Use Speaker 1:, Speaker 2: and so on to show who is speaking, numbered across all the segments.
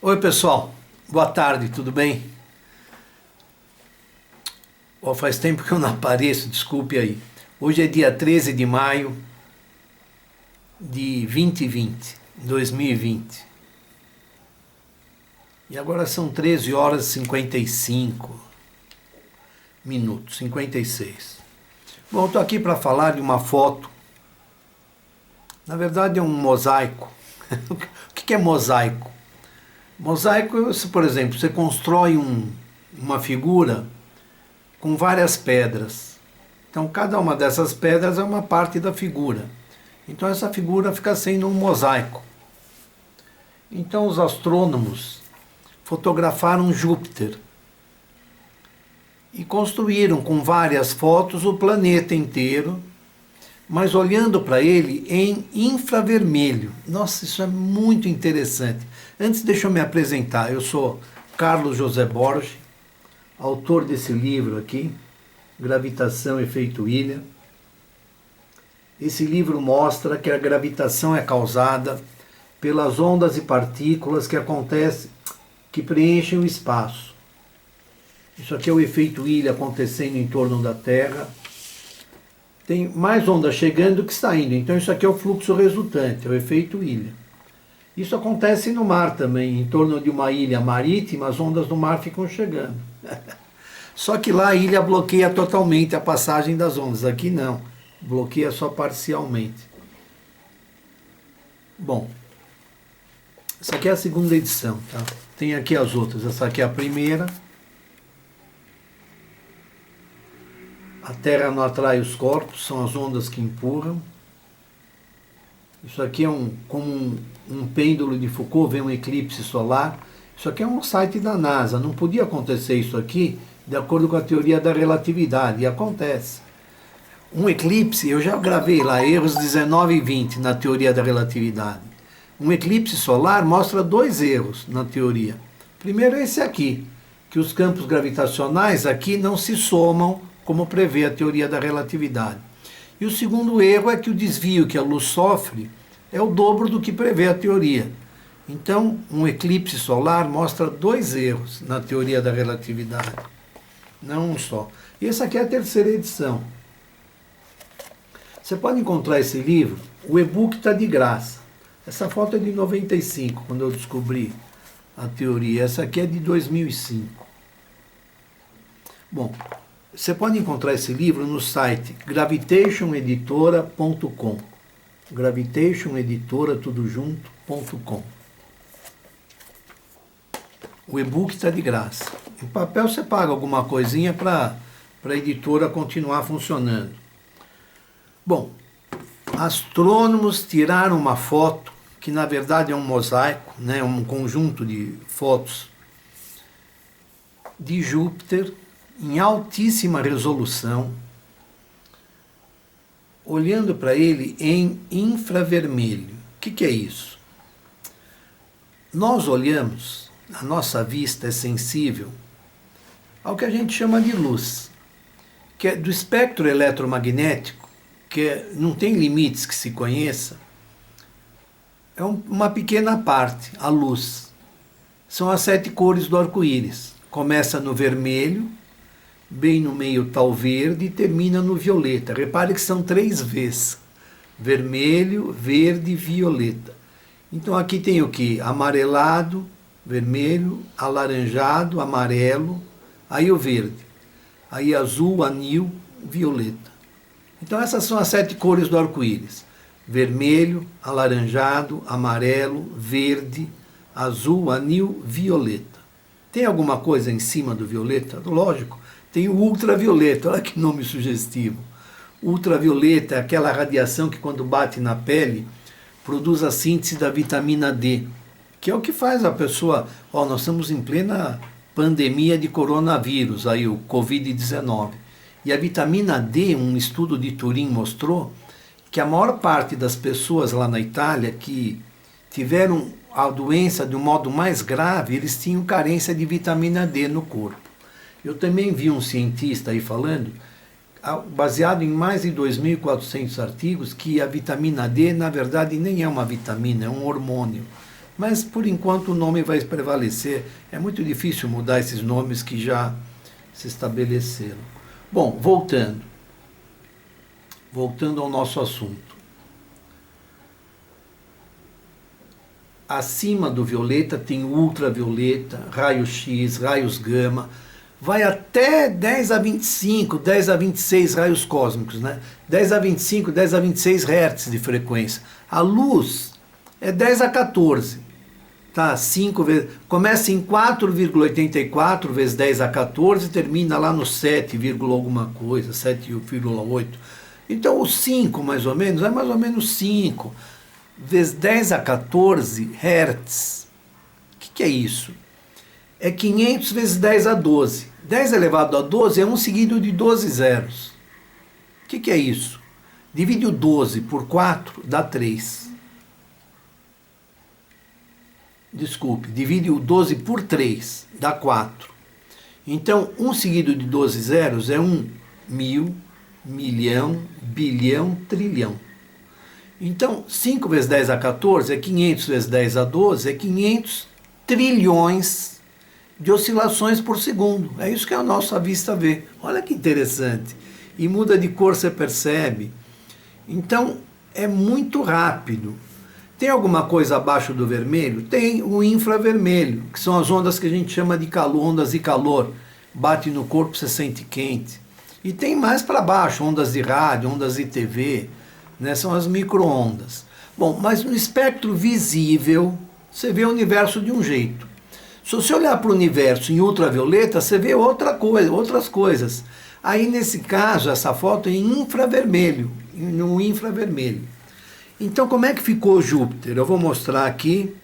Speaker 1: Oi, pessoal. Boa tarde, tudo bem? Faz tempo que eu não apareço, desculpe aí. Hoje é dia 13 de maio de 2020, 2020. E agora são 13 horas e 55 minutos, 56. Bom, eu estou aqui para falar de uma foto. Na verdade é um mosaico. O que é mosaico? Mosaico, por exemplo, você constrói uma figura com várias pedras. Então, cada uma dessas pedras é uma parte da figura. Então, essa figura fica sendo um mosaico. Então, os astrônomos fotografaram Júpiter e construíram com várias fotos o planeta inteiro, mas olhando para ele em infravermelho. Nossa, isso é muito interessante. Antes, deixa eu me apresentar. Eu sou Carlos José Borges, autor desse livro aqui, Gravitação, Efeito Ilha. Esse livro mostra que a gravitação é causada pelas ondas e partículas que acontecem, que preenchem o espaço. Isso aqui é o efeito ilha acontecendo em torno da Terra. Tem mais ondas chegando do que saindo, então isso aqui é o fluxo resultante, é o efeito ilha. Isso acontece no mar também, em torno de uma ilha marítima, as ondas do mar ficam chegando. Só que lá a ilha bloqueia totalmente a passagem das ondas, aqui não, bloqueia só parcialmente. Bom, essa aqui é a segunda edição, tá? Tem aqui as outras, essa aqui é a primeira. A Terra não atrai os corpos, são as ondas que empurram. Isso aqui é como um pêndulo de Foucault, vem um eclipse solar. Isso aqui é um site da NASA, não podia acontecer isso aqui de acordo com a teoria da relatividade, e acontece. Um eclipse, eu já gravei lá, erros 19 e 20 na teoria da relatividade. Um eclipse solar mostra dois erros na teoria. Primeiro é esse aqui, que os campos gravitacionais aqui não se somam como prevê a teoria da relatividade. E o segundo erro é que o desvio que a luz sofre é o dobro do que prevê a teoria. Então, um eclipse solar mostra dois erros na teoria da relatividade, não um só. E essa aqui é a terceira edição. Você pode encontrar esse livro, o e-book está de graça. Essa foto é de 95, quando eu descobri a teoria. Essa aqui é de 2005. Bom, você pode encontrar esse livro no site gravitationeditora.com. Gravitationeditora, tudo junto.com. O e-book está de graça. Em papel você paga alguma coisinha para a editora continuar funcionando. Bom, astrônomos tiraram uma foto, que na verdade é um mosaico, né, um conjunto de fotos de Júpiter, em altíssima resolução, olhando para ele em infravermelho. O que é isso? Nós olhamos, a nossa vista é sensível ao que a gente chama de luz, que é do espectro eletromagnético, que não tem limites que se conheça, é uma pequena parte, a luz. São as 7 cores do arco-íris. Começa no vermelho, bem no meio está o verde e termina no violeta. Repare que são 3 Vs. Vermelho, verde e violeta. Então aqui tem o que? Amarelado, vermelho, alaranjado, amarelo, aí o verde. Aí azul, anil, violeta. Então essas são as 7 cores do arco-íris. Vermelho, alaranjado, amarelo, verde, azul, anil, violeta. Tem alguma coisa em cima do violeta? Lógico. Tem o ultravioleta, olha que nome sugestivo. Ultravioleta é aquela radiação que quando bate na pele produz a síntese da vitamina D, que é o que faz a pessoa... nós estamos em plena pandemia de coronavírus, aí o Covid-19. E a vitamina D, um estudo de Turim mostrou que a maior parte das pessoas lá na Itália que tiveram a doença de um modo mais grave, eles tinham carência de vitamina D no corpo. Eu também vi um cientista aí falando, baseado em mais de 2.400 artigos, que a vitamina D, na verdade, nem é uma vitamina, é um hormônio. Mas por enquanto o nome vai prevalecer. É muito difícil mudar esses nomes que já se estabeleceram. Bom, voltando ao nosso assunto. Acima do violeta tem ultravioleta, raio-x, raios gama, vai até 10 a 25, 10 a 26 raios cósmicos, né? 10 a 25, 10 a 26 Hz de frequência. A luz é 10 a 14, tá? 5 vezes, começa em 4,84 vezes 10 a 14 e termina lá no 7, alguma coisa, 7,8. Então o 5 mais ou menos, é mais ou menos 5 vezes 10 a 14 Hz. O que é isso? É 500 vezes 10 a 12. 10 elevado a 12 é 1 seguido de 12 zeros. O que é isso? Divide o 12 por 4, dá 3. Desculpe, divide o 12 por 3, dá 4. Então, 1 seguido de 12 zeros é 1 mil, milhão, bilhão, trilhão. Então, 5 vezes 10 a 14 é 500 vezes 10 a 12, é 500 trilhões de oscilações por segundo. É isso que a nossa vista vê. Olha que interessante. E muda de cor, você percebe. Então, é muito rápido. Tem alguma coisa abaixo do vermelho? Tem o infravermelho, que são as ondas que a gente chama de calor, ondas de calor. Bate no corpo, você sente quente. E tem mais para baixo, ondas de rádio, ondas de TV, né? São as micro-ondas. Bom, mas no espectro visível, você vê o universo de um jeito. Se você olhar para o universo em ultravioleta, você vê outra coisa, outras coisas. Aí, nesse caso, essa foto é em infravermelho, no infravermelho. Então, como é que ficou Júpiter? Eu vou mostrar aqui,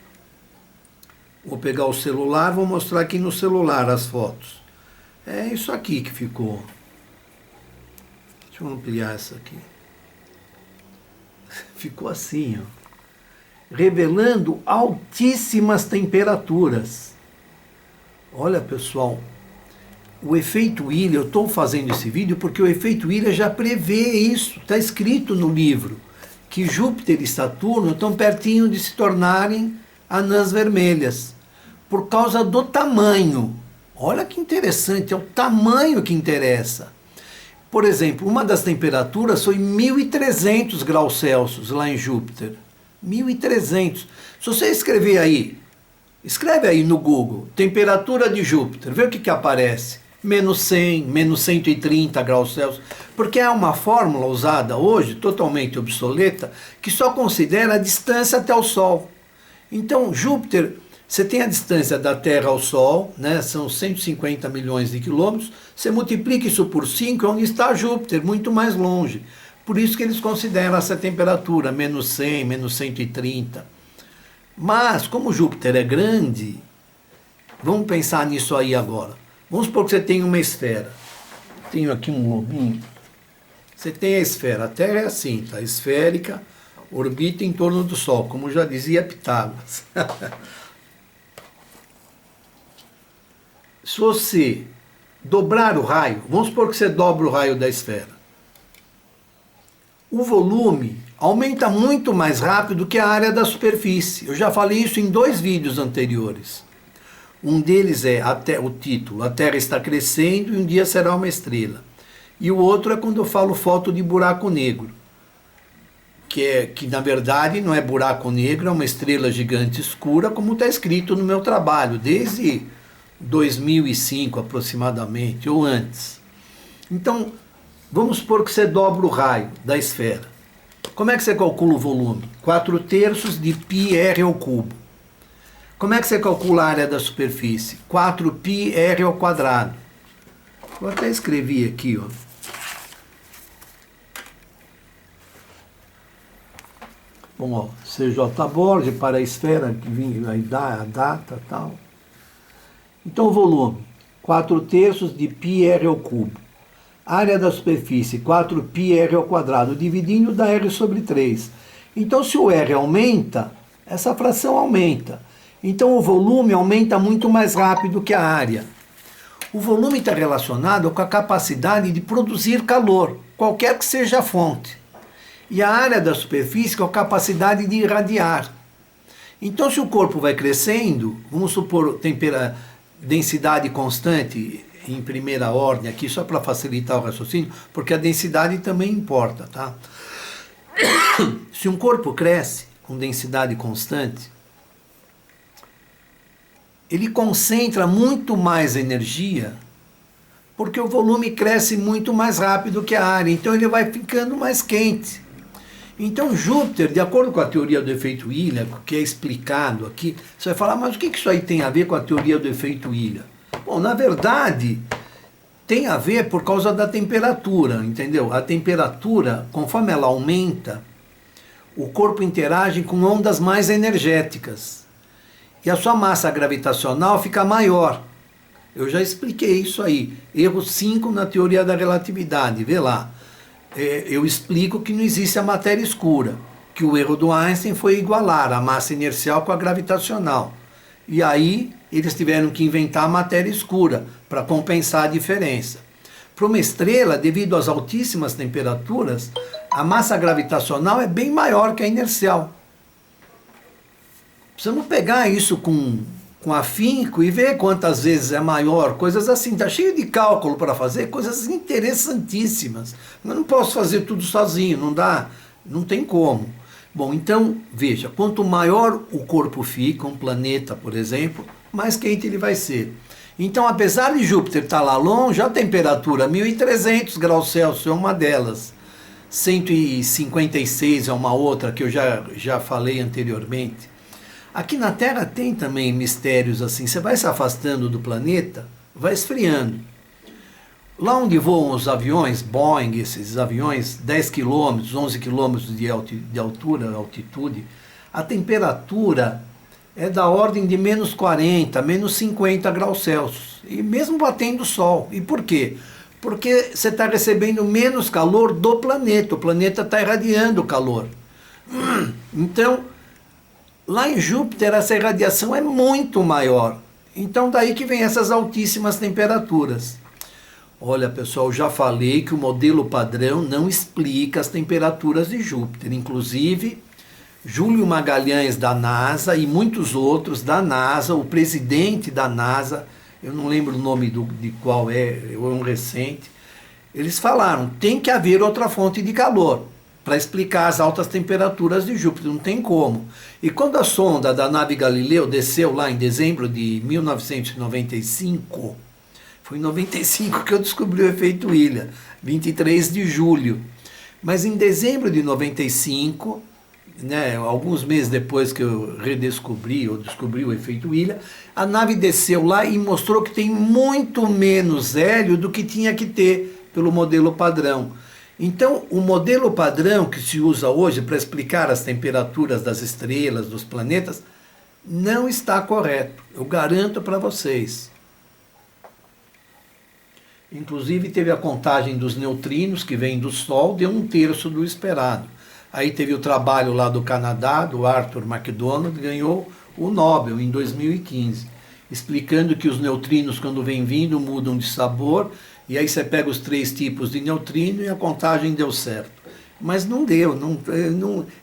Speaker 1: vou pegar o celular, vou mostrar aqui no celular as fotos. É isso aqui que ficou. Deixa eu ampliar essa aqui. Ficou assim, ó, revelando altíssimas temperaturas. Olha, pessoal, o efeito Ilha, eu estou fazendo esse vídeo porque o efeito Ilha já prevê isso, está escrito no livro, que Júpiter e Saturno estão pertinho de se tornarem anãs vermelhas, por causa do tamanho. Olha que interessante, é o tamanho que interessa. Por exemplo, uma das temperaturas foi 1.300 graus Celsius lá em Júpiter. 1.300. Se você escrever aí, escreve aí no Google, temperatura de Júpiter, vê o que aparece. Menos 100, menos 130 graus Celsius. Porque é uma fórmula usada hoje, totalmente obsoleta, que só considera a distância até o Sol. Então, Júpiter, você tem a distância da Terra ao Sol, né, são 150 milhões de quilômetros, você multiplica isso por 5, é onde está Júpiter, muito mais longe. Por isso que eles consideram essa temperatura, menos 100, menos 130. Mas, como Júpiter é grande, vamos pensar nisso aí agora. Vamos supor que você tem uma esfera. Tenho aqui um globinho. Você tem a esfera. A Terra é assim, tá? Esférica, orbita em torno do Sol, como já dizia Pitágoras. Se você dobrar o raio, vamos supor que você dobra o raio da esfera. O volume aumenta muito mais rápido que a área da superfície. Eu já falei isso em 2 vídeos anteriores. Um deles é o título, a Terra está crescendo e um dia será uma estrela. E o outro é quando eu falo foto de buraco negro, que na verdade não é buraco negro, é uma estrela gigante escura, como está escrito no meu trabalho, desde 2005 aproximadamente, ou antes. Então, vamos supor que você dobra o raio da esfera. Como é que você calcula o volume? 4/3 de πr ao cubo. Como é que você calcula a área da superfície? 4πr ao quadrado. Eu até escrevi aqui, ó. Bom, ó, CJ Borg para a esfera, que vinha aí a data e tal. Então, o volume, 4/3 de πr ao cubo. Área da superfície, 4πr ao quadrado, dividindo dá r sobre 3. Então, se o r aumenta, essa fração aumenta. Então, o volume aumenta muito mais rápido que a área. O volume está relacionado com a capacidade de produzir calor, qualquer que seja a fonte. E a área da superfície com a capacidade de irradiar. Então, se o corpo vai crescendo, vamos supor densidade constante em primeira ordem aqui, só para facilitar o raciocínio, porque a densidade também importa, tá? Se um corpo cresce com densidade constante, ele concentra muito mais energia, porque o volume cresce muito mais rápido que a área, então ele vai ficando mais quente. Então Júpiter, de acordo com a teoria do efeito ilha, que é explicado aqui, você vai falar, mas o que isso aí tem a ver com a teoria do efeito ilha? Bom, na verdade, tem a ver por causa da temperatura, entendeu? A temperatura, conforme ela aumenta, o corpo interage com ondas mais energéticas. E a sua massa gravitacional fica maior. Eu já expliquei isso aí. Erro 5 na teoria da relatividade, vê lá. Eu explico que não existe a matéria escura, que o erro do Einstein foi igualar a massa inercial com a gravitacional. E aí eles tiveram que inventar a matéria escura para compensar a diferença. Para uma estrela, devido às altíssimas temperaturas, a massa gravitacional é bem maior que a inercial. Precisamos pegar isso com afinco e ver quantas vezes é maior, coisas assim. Está cheio de cálculo para fazer, coisas interessantíssimas. Mas não posso fazer tudo sozinho, não dá, não tem como. Bom, então, veja, quanto maior o corpo fica, um planeta, por exemplo, mais quente ele vai ser. Então, apesar de Júpiter estar lá longe, a temperatura 1.300 graus Celsius é uma delas. 156 é uma outra que eu já falei anteriormente. Aqui na Terra tem também mistérios assim. Você vai se afastando do planeta, vai esfriando. Lá onde voam os aviões, Boeing, esses aviões, 10 km, 11 km de altura, altitude, a temperatura é da ordem de menos 40, menos 50 graus Celsius. E mesmo batendo o sol. E por quê? Porque você está recebendo menos calor do planeta. O planeta está irradiando calor. Então, lá em Júpiter, essa irradiação é muito maior. Então, daí que vem essas altíssimas temperaturas. Olha, pessoal, já falei que o modelo padrão não explica as temperaturas de Júpiter. Inclusive, Júlio Magalhães, da NASA, e muitos outros da NASA, o presidente da NASA, eu não lembro o nome de qual é um recente, eles falaram, tem que haver outra fonte de calor para explicar as altas temperaturas de Júpiter, não tem como. E quando a sonda da nave Galileu desceu lá em dezembro de 1995, foi em 95 que eu descobri o efeito ilha, 23 de julho. Mas em dezembro de 95, né, alguns meses depois que eu redescobri, ou descobri o efeito ilha, a nave desceu lá e mostrou que tem muito menos hélio do que tinha que ter pelo modelo padrão. Então, o modelo padrão que se usa hoje para explicar as temperaturas das estrelas, dos planetas, não está correto. Eu garanto para vocês. Inclusive, teve a contagem dos neutrinos que vêm do Sol, deu 1/3 do esperado. Aí teve o trabalho lá do Canadá, do Arthur MacDonald, ganhou o Nobel em 2015, explicando que os neutrinos, quando vêm vindo, mudam de sabor, e aí você pega os 3 tipos de neutrino e a contagem deu certo. Mas não deu,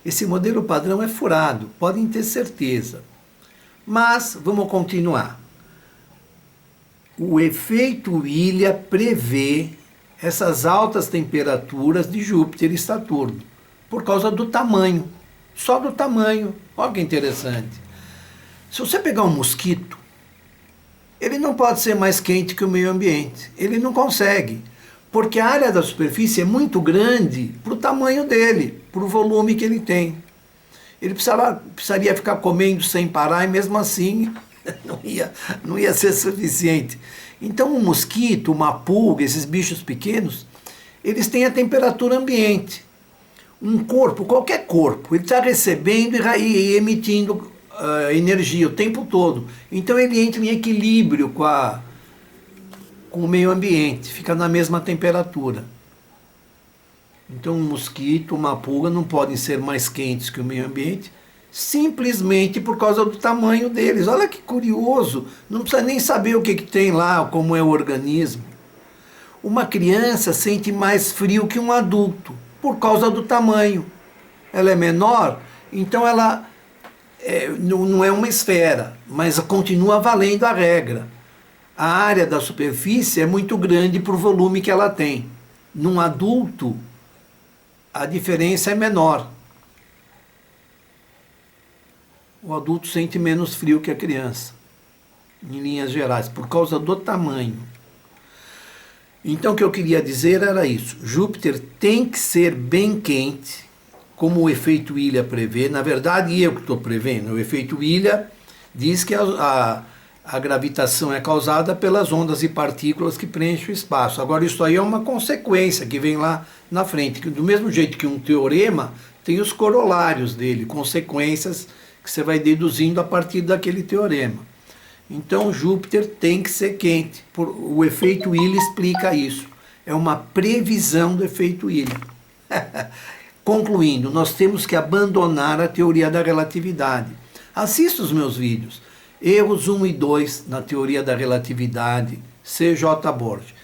Speaker 1: esse modelo padrão é furado, podem ter certeza. Mas vamos continuar. O efeito ilha prevê essas altas temperaturas de Júpiter e Saturno, por causa do tamanho, só do tamanho. Olha que interessante. Se você pegar um mosquito, ele não pode ser mais quente que o meio ambiente. Ele não consegue, porque a área da superfície é muito grande para o tamanho dele, para o volume que ele tem. Ele precisaria ficar comendo sem parar e mesmo assim não ia ser suficiente. Então um mosquito, uma pulga, esses bichos pequenos, eles têm a temperatura ambiente. Um corpo, qualquer corpo, ele está recebendo e emitindo energia o tempo todo. Então ele entra em equilíbrio com o meio ambiente, fica na mesma temperatura. Então um mosquito, uma pulga não podem ser mais quentes que o meio ambiente, simplesmente por causa do tamanho deles. Olha que curioso, não precisa nem saber o que tem lá, como é o organismo. Uma criança sente mais frio que um adulto, por causa do tamanho. Ela é menor, então ela não é uma esfera, mas continua valendo a regra. A área da superfície é muito grande para o volume que ela tem. Num adulto, a diferença é menor. O adulto sente menos frio que a criança, em linhas gerais, por causa do tamanho. Então, o que eu queria dizer era isso. Júpiter tem que ser bem quente, como o efeito ilha prevê. Na verdade, eu que estou prevendo. O efeito ilha diz que a gravitação é causada pelas ondas e partículas que preenchem o espaço. Agora, isso aí é uma consequência que vem lá na frente. Que do mesmo jeito que um teorema tem os corolários dele, consequências que você vai deduzindo a partir daquele teorema. Então, Júpiter tem que ser quente. O efeito ilha explica isso. É uma previsão do efeito ilha. Concluindo, nós temos que abandonar a teoria da relatividade. Assista os meus vídeos. Erros 1 e 2 na teoria da relatividade, C.J. Borges.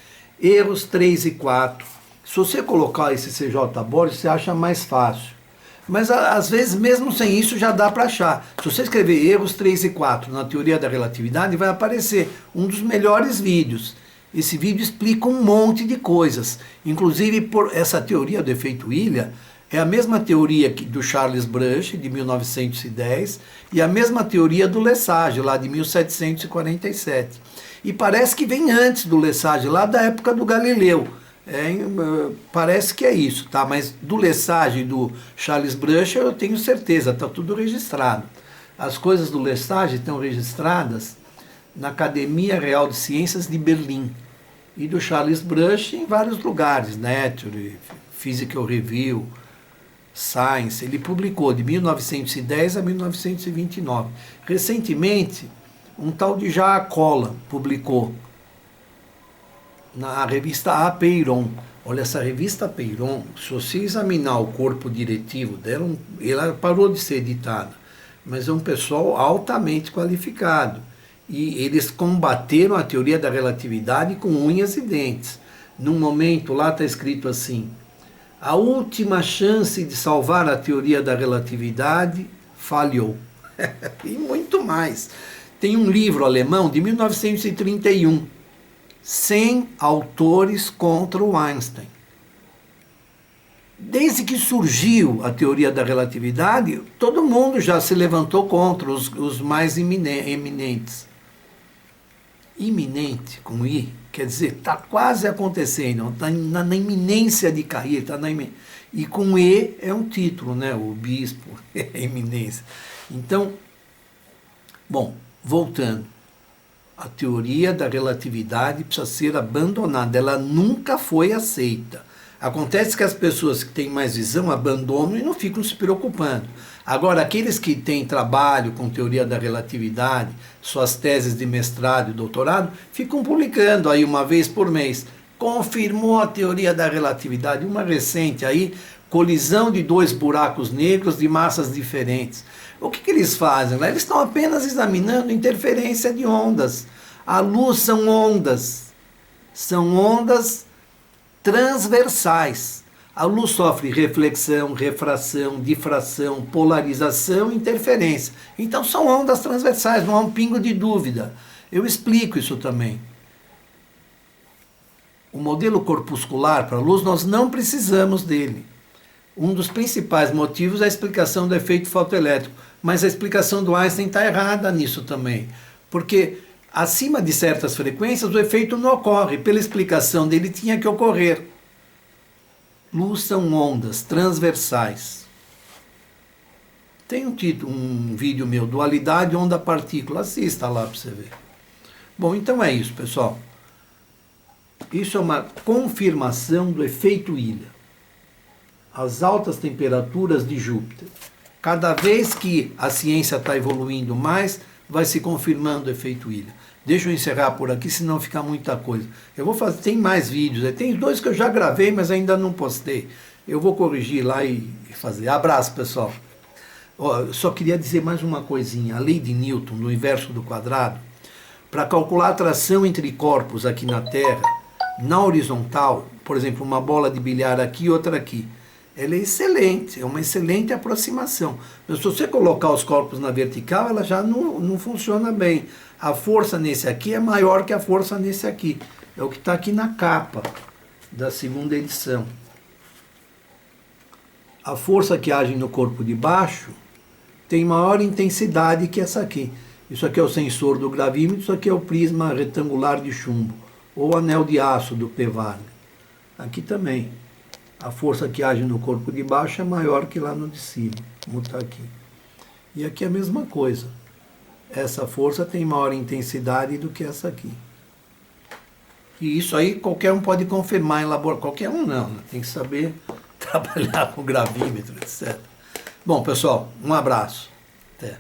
Speaker 1: Erros 3 e 4. Se você colocar esse C.J. Borges, você acha mais fácil. Mas às vezes, mesmo sem isso, já dá para achar. Se você escrever erros 3 e 4 na teoria da relatividade, vai aparecer um dos melhores vídeos. Esse vídeo explica um monte de coisas. Inclusive, por essa teoria do efeito ilha é a mesma teoria do Charles Brush, de 1910, e a mesma teoria do Lesage, lá de 1747. E parece que vem antes do Lesage, lá da época do Galileu. Parece que é isso, tá? Mas do Lesage e do Charles Brush eu tenho certeza, está tudo registrado. As coisas do Lesage estão registradas na Academia Real de Ciências de Berlim e do Charles Brush em vários lugares, Nature, Physical Review, Science. Ele publicou de 1910 a 1929. Recentemente, um tal de Jacques Collin publicou na revista Apeiron. Olha, essa revista Apeiron, se você examinar o corpo diretivo dela, ela parou de ser editada, mas é um pessoal altamente qualificado. E eles combateram a teoria da relatividade com unhas e dentes. Num momento lá está escrito assim: a última chance de salvar a teoria da relatividade falhou. E muito mais. Tem um livro alemão de 1931, 100 autores contra o Einstein. Desde que surgiu a teoria da relatividade, todo mundo já se levantou contra os mais eminentes. Iminente, com I, quer dizer, está quase acontecendo, está na iminência de cair, e com E é um título, né? O bispo, eminência. Então, bom, voltando. A teoria da relatividade precisa ser abandonada, ela nunca foi aceita. Acontece que as pessoas que têm mais visão abandonam e não ficam se preocupando. Agora, aqueles que têm trabalho com teoria da relatividade, suas teses de mestrado e doutorado, ficam publicando aí uma vez por mês. Confirmou a teoria da relatividade, uma recente aí, colisão de dois buracos negros de massas diferentes. O que eles fazem? Eles estão apenas examinando interferência de ondas. A luz são ondas transversais. A luz sofre reflexão, refração, difração, polarização e interferência. Então são ondas transversais, não há um pingo de dúvida. Eu explico isso também. O modelo corpuscular para a luz, nós não precisamos dele. Um dos principais motivos é a explicação do efeito fotoelétrico, mas a explicação do Einstein está errada nisso também, porque acima de certas frequências o efeito não ocorre, pela explicação dele tinha que ocorrer. Luz são ondas transversais. Tem um vídeo meu, Dualidade Onda-Partícula, assista lá para você ver. Bom, então é isso, pessoal. Isso é uma confirmação do efeito ilha. As altas temperaturas de Júpiter. Cada vez que a ciência está evoluindo mais, vai se confirmando o efeito ilha. Deixa eu encerrar por aqui, senão fica muita coisa. Eu vou fazer, tem mais vídeos, tem 2 que eu já gravei, mas ainda não postei. Eu vou corrigir lá e fazer. Abraço, pessoal. Eu só queria dizer mais uma coisinha. A lei de Newton, no inverso do quadrado, para calcular a atração entre corpos aqui na Terra, na horizontal, por exemplo, uma bola de bilhar aqui e outra aqui, ela é excelente, é uma excelente aproximação. Mas se você colocar os corpos na vertical, ela já não funciona bem. A força nesse aqui é maior que a força nesse aqui. É o que está aqui na capa da segunda edição. A força que age no corpo de baixo tem maior intensidade que essa aqui. Isso aqui é o sensor do gravímetro, isso aqui é o prisma retangular de chumbo, ou anel de aço do P-Wagner. Aqui também. A força que age no corpo de baixo é maior que lá no de cima, como está aqui. E aqui é a mesma coisa. Essa força tem maior intensidade do que essa aqui. E isso aí qualquer um pode confirmar em laboratório. Qualquer um não, né? Tem que saber trabalhar com gravímetro, etc. Bom, pessoal, um abraço. Até.